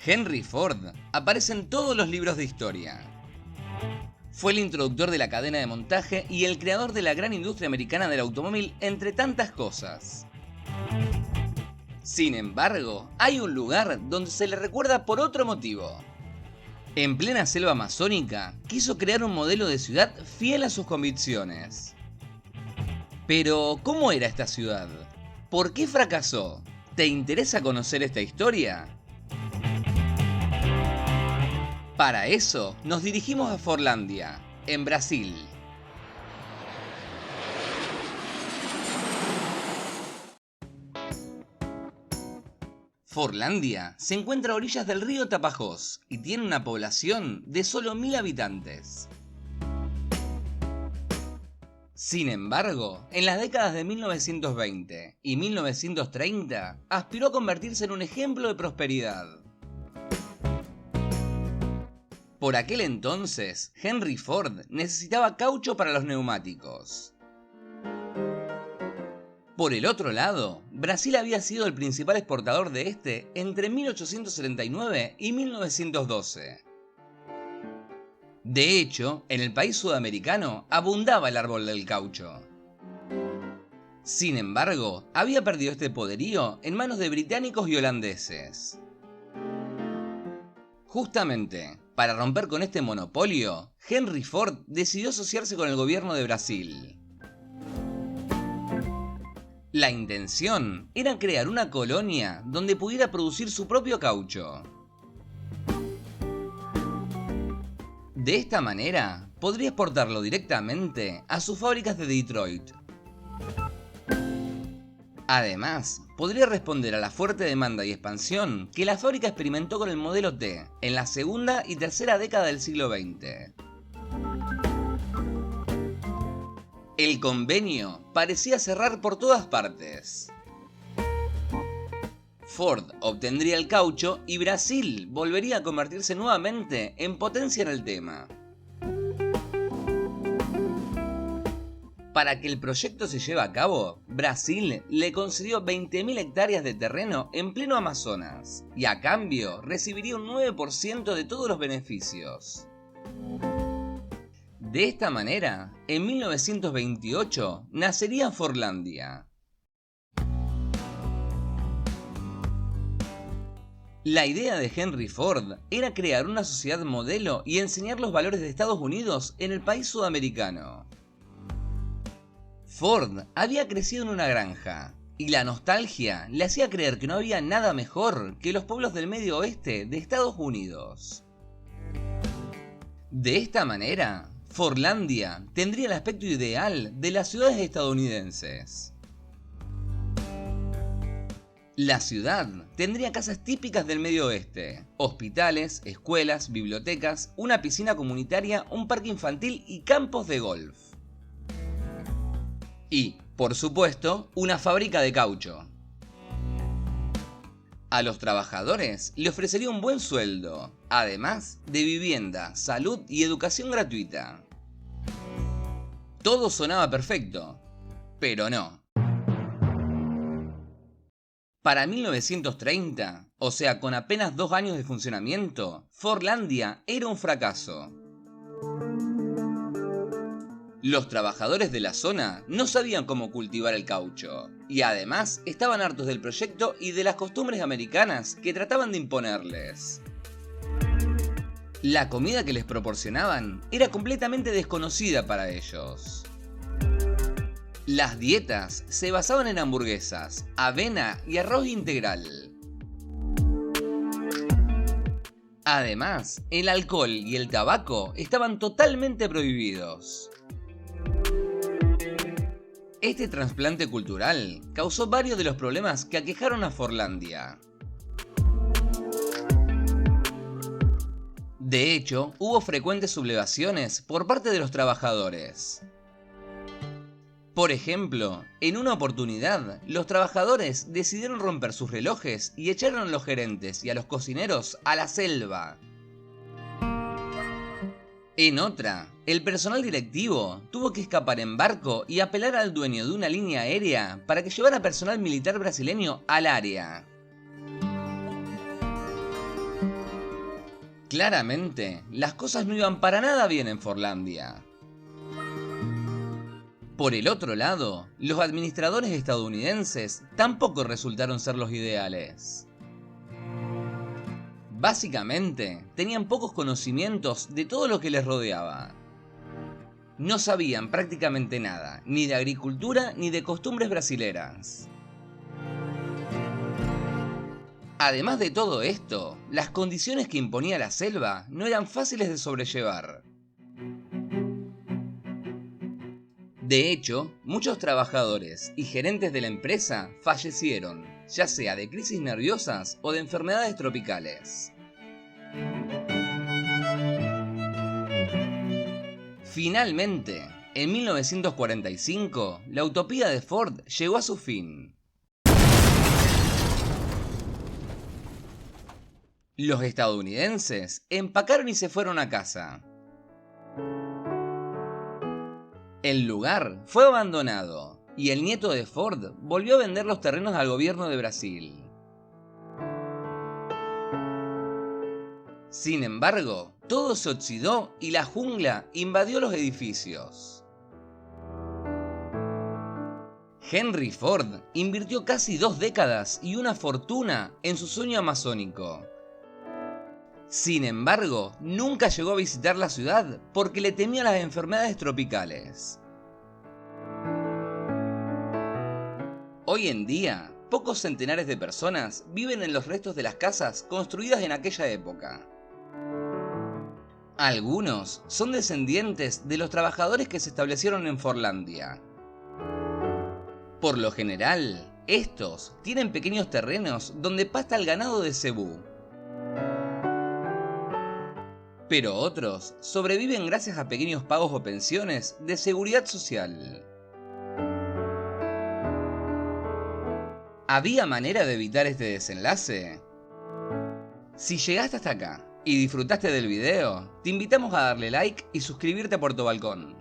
Henry Ford aparece en todos los libros de historia. Fue el introductor de la cadena de montaje y el creador de la gran industria americana del automóvil, entre tantas cosas. Sin embargo, hay un lugar donde se le recuerda por otro motivo. En plena selva amazónica, quiso crear un modelo de ciudad fiel a sus convicciones. Pero, ¿cómo era esta ciudad? ¿Por qué fracasó? ¿Te interesa conocer esta historia? Para eso, nos dirigimos a Forlândia, en Brasil. Forlândia se encuentra a orillas del río Tapajós y tiene una población de solo 1000 habitantes. Sin embargo, en las décadas de 1920 y 1930 aspiró a convertirse en un ejemplo de prosperidad. Por aquel entonces, Henry Ford necesitaba caucho para los neumáticos. Por el otro lado, Brasil había sido el principal exportador de este entre 1879 y 1912. De hecho, en el país sudamericano abundaba el árbol del caucho. Sin embargo, había perdido este poderío en manos de británicos y holandeses. Justamente, para romper con este monopolio, Henry Ford decidió asociarse con el gobierno de Brasil. La intención era crear una colonia donde pudiera producir su propio caucho. De esta manera, podría exportarlo directamente a sus fábricas de Detroit. Además, podría responder a la fuerte demanda y expansión que la fábrica experimentó con el modelo T en la segunda y tercera década del siglo XX. El convenio parecía cerrar por todas partes. Ford obtendría el caucho y Brasil volvería a convertirse nuevamente en potencia en el tema. Para que el proyecto se lleve a cabo, Brasil le concedió 20.000 hectáreas de terreno en pleno Amazonas y a cambio recibiría un 9% de todos los beneficios. De esta manera, en 1928 nacería Forlândia. La idea de Henry Ford era crear una sociedad modelo y enseñar los valores de Estados Unidos en el país sudamericano. Ford había crecido en una granja, y la nostalgia le hacía creer que no había nada mejor que los pueblos del medio oeste de Estados Unidos. De esta manera, Forlândia tendría el aspecto ideal de las ciudades estadounidenses. La ciudad tendría casas típicas del medio oeste, hospitales, escuelas, bibliotecas, una piscina comunitaria, un parque infantil y campos de golf. Y, por supuesto, una fábrica de caucho. A los trabajadores le ofrecería un buen sueldo, además de vivienda, salud y educación gratuita. Todo sonaba perfecto, pero no. Para 1930, o sea, con apenas 2 años de funcionamiento, Forlândia era un fracaso. Los trabajadores de la zona no sabían cómo cultivar el caucho, y además estaban hartos del proyecto y de las costumbres americanas que trataban de imponerles. La comida que les proporcionaban era completamente desconocida para ellos. Las dietas se basaban en hamburguesas, avena y arroz integral. Además, el alcohol y el tabaco estaban totalmente prohibidos. Este trasplante cultural causó varios de los problemas que aquejaron a Forlândia. De hecho, hubo frecuentes sublevaciones por parte de los trabajadores. Por ejemplo, en una oportunidad, los trabajadores decidieron romper sus relojes y echaron a los gerentes y a los cocineros a la selva. En otra, el personal directivo tuvo que escapar en barco y apelar al dueño de una línea aérea para que llevara personal militar brasileño al área. Claramente, las cosas no iban para nada bien en Forlandia. Por el otro lado, los administradores estadounidenses tampoco resultaron ser los ideales. Básicamente, tenían pocos conocimientos de todo lo que les rodeaba. No sabían prácticamente nada, ni de agricultura ni de costumbres brasileras. Además de todo esto, las condiciones que imponía la selva no eran fáciles de sobrellevar. De hecho, muchos trabajadores y gerentes de la empresa fallecieron, ya sea de crisis nerviosas o de enfermedades tropicales. Finalmente, en 1945, la utopía de Ford llegó a su fin. Los estadounidenses empacaron y se fueron a casa. El lugar fue abandonado y el nieto de Ford volvió a vender los terrenos al gobierno de Brasil. Sin embargo, todo se oxidó y la jungla invadió los edificios. Henry Ford invirtió casi 2 décadas y una fortuna en su sueño amazónico. Sin embargo, nunca llegó a visitar la ciudad porque le temía las enfermedades tropicales. Hoy en día, pocos centenares de personas viven en los restos de las casas construidas en aquella época. Algunos son descendientes de los trabajadores que se establecieron en Forlandia. Por lo general, estos tienen pequeños terrenos donde pasta el ganado de cebú. Pero otros sobreviven gracias a pequeños pagos o pensiones de seguridad social. ¿Había manera de evitar este desenlace? Si llegaste hasta acá y disfrutaste del video, te invitamos a darle like y suscribirte a Puerto Balcón.